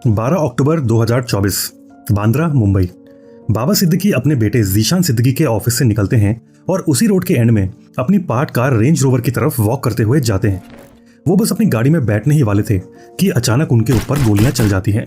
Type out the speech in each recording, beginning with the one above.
12 अक्टूबर 2024 बांद्रा मुंबई। बाबा सिद्दीकी अपने बेटे जीशान सिद्दीकी के ऑफिस से निकलते हैं और उसी रोड के एंड में अपनी पार्ट कार रेंज रोवर की तरफ वॉक करते हुए जाते हैं। वो बस अपनी गाड़ी में बैठने ही वाले थे कि अचानक उनके ऊपर गोलियां चल जाती हैं।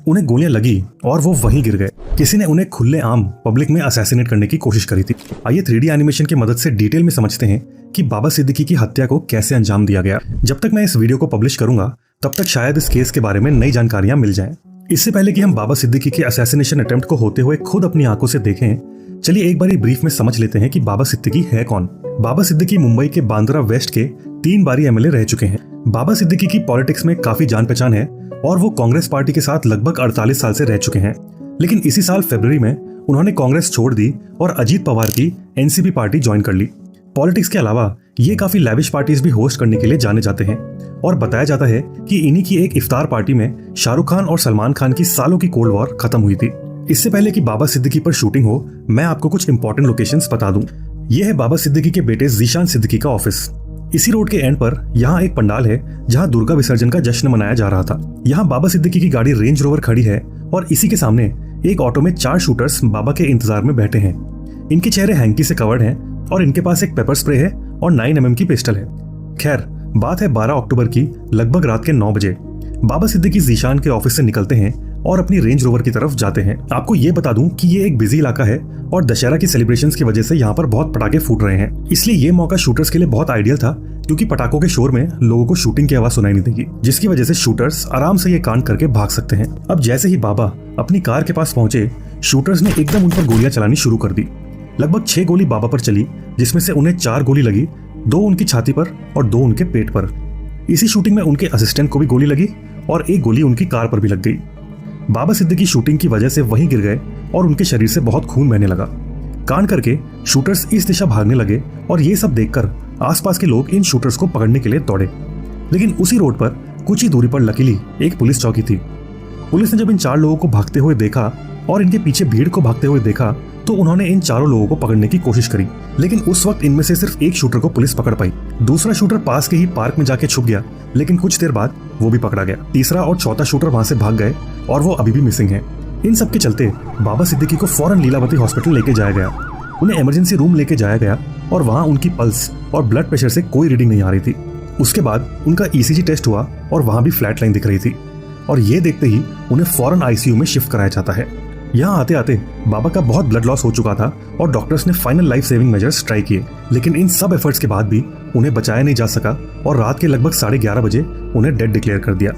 उन्हें गोलियां लगी और वो वहीं गिर गए। किसी ने उन्हें खुलेआम पब्लिक में असैसिनेट करने की कोशिश करी थी। आइए 3D एनिमेशन की मदद से डिटेल में समझते हैं कि बाबा सिद्दीकी की हत्या को कैसे अंजाम दिया गया। जब तक मैं इस वीडियो को पब्लिश करूंगा तब तक शायद इस केस के बारे में नई जानकारियां मिल जाएं। इससे पहले कि हम बाबा सिद्दीकी के असैसिनेशन अटेम्प्ट को होते हुए खुद अपनी आंखों से देखें, चलिए एक बार ब्रीफ में समझ लेते हैं कि बाबा सिद्दीकी है कौन। बाबा सिद्दीकी मुंबई के बांद्रा वेस्ट के 3 बारी एमएलए रह चुके हैं। बाबा सिद्दीकी की पॉलिटिक्स में काफी जान पहचान है और वो कांग्रेस पार्टी के साथ लगभग 48 साल से रह चुके हैं। लेकिन इसी साल फरवरी में उन्होंने कांग्रेस छोड़ दी और अजीत पवार की एनसीपी पार्टी ज्वाइन कर ली। पॉलिटिक्स के अलावा ये काफी लैविश पार्टीज भी होस्ट करने के लिए जाने जाते हैं और बताया जाता है कि इन्हीं की एक इफ्तार पार्टी में शाहरुख खान और सलमान खान की सालों की कोल्ड वॉर खत्म हुई थी। इससे पहले कि बाबा सिद्दीकी पर शूटिंग हो, मैं आपको कुछ इंपॉर्टेंट लोकेशंस बता दूं। यह है बाबा सिद्दीकी के बेटे जीशान सिद्दीकी का ऑफिस। इसी रोड के एंड पर यहाँ एक पंडाल है जहाँ दुर्गा विसर्जन का जश्न मनाया जा रहा था। यहाँ बाबा सिद्दीकी की गाड़ी रेंज रोवर खड़ी है और इसी के सामने एक ऑटो में 4 शूटर्स बाबा के इंतजार में बैठे हैं। इनके चेहरे हैंकी से कवर्ड हैं और इनके पास एक पेपर स्प्रे है और 9mm की पिस्टल है। खैर, बात है 12 अक्टूबर की लगभग रात के 9 बजे। बाबा सिद्दीकी जीशान के ऑफिस से निकलते हैं और अपनी रेंज रोवर की तरफ जाते हैं। आपको ये बता दूं कि ये एक बिजी इलाका है और दशहरा की सेलिब्रेशंस की वजह से यहाँ पर बहुत पटाखे फूट रहे हैं। इसलिए ये मौका शूटर्स के लिए बहुत आइडियल था, क्योंकि पटाखों के शोर में लोगों को शूटिंग की आवाज सुनाई नहीं देगी, जिसकी वजह से शूटर्स आराम से ये कांड करके भाग सकते हैं। अब जैसे ही बाबा अपनी कार के पास पहुंचे, शूटर्स ने एकदम उन पर गोलियां चलानी शुरू कर दी। लगभग 6 गोली बाबा पर चली, जिसमें से उन्हें 4 गोली लगी, 2 उनकी छाती पर और 2 उनके पेट पर। इसी शूटिंग में उनके असिस्टेंट को भी गोली लगी और 1 गोली उनकी कार पर भी लग गई। बाबा सिद्दीकी शूटिंग की वजह से वहीं गिर गए और उनके शरीर से बहुत खून बहने लगा। कांड करके शूटर्स इस दिशा भागने लगे और ये सब देखकर आसपास के लोग इन शूटर्स को पकड़ने के लिए दौड़े। लेकिन उसी रोड पर कुछ ही दूरी पर लकीली एक पुलिस चौकी थी। पुलिस ने जब इन 4 लोगों को भागते हुए देखा और इनके पीछे भीड़ को भागते हुए देखा तो उन्होंने इन 4 लोगों को पकड़ने की कोशिश करी। लेकिन उस वक्त इनमें से सिर्फ एक शूटर को पुलिस पकड़ पाई। दूसरा शूटर पास के ही पार्क में जाके छुप गया, लेकिन कुछ देर बाद वो भी पकड़ा गया। तीसरा और चौथा शूटर वहां से भाग गए और वो अभी भी मिसिंग है। इन सब के चलते बाबा सिद्दीकी को फौरन लीलावती हॉस्पिटल लेके जाया गया। उन्हें इमरजेंसी रूम लेके जाया गया और वहाँ उनकी पल्स और ब्लड प्रेशर से कोई रीडिंग नहीं आ रही थी। उसके बाद उनका ECG टेस्ट हुआ और वहाँ भी फ्लैट लाइन दिख रही थी और ये देखते ही उन्हें फौरन ICU में शिफ्ट कराया जाता है। यहाँ आते आते बाबा का बहुत ब्लड लॉस हो चुका था और डॉक्टर्स ने final life saving measures try किए, लेकिन इन सब एफर्ट्स के बाद भी उन्हें बचाया नहीं जा सका और रात के लगभग 11:30 बजे उन्हें डेड डिक्लेयर कर दिया।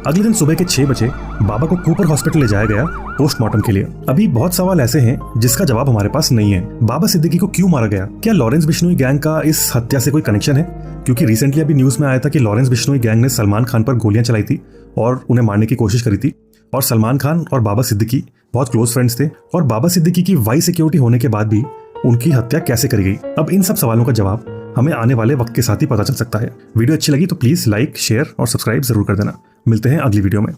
अगले दिन सुबह के 6 बजे बाबा को कूपर हॉस्पिटल ले जाया गया पोस्टमार्टम के लिए। अभी बहुत सवाल ऐसे हैं जिसका जवाब हमारे पास नहीं है। बाबा सिद्दीकी को क्यों मारा गया? क्या लॉरेंस बिश्नोई गैंग का इस हत्या से कोई कनेक्शन है? क्योंकि रिसेंटली अभी न्यूज में आया था कि लॉरेंस बिश्नोई गैंग ने सलमान खान पर गोलियां चलाई थी और उन्हें मारने की कोशिश करी थी। और सलमान खान और बाबा सिद्दीकी बहुत क्लोज फ्रेंड्स थे और बाबा सिद्दीकी की वाई सिक्योरिटी होने के बाद भी उनकी हत्या कैसे करी गई? अब इन सब सवालों का जवाब हमें आने वाले वक्त के साथ ही पता चल सकता है। वीडियो अच्छी लगी तो प्लीज लाइक, शेयर और सब्सक्राइब जरूर कर देना। मिलते हैं अगली वीडियो में।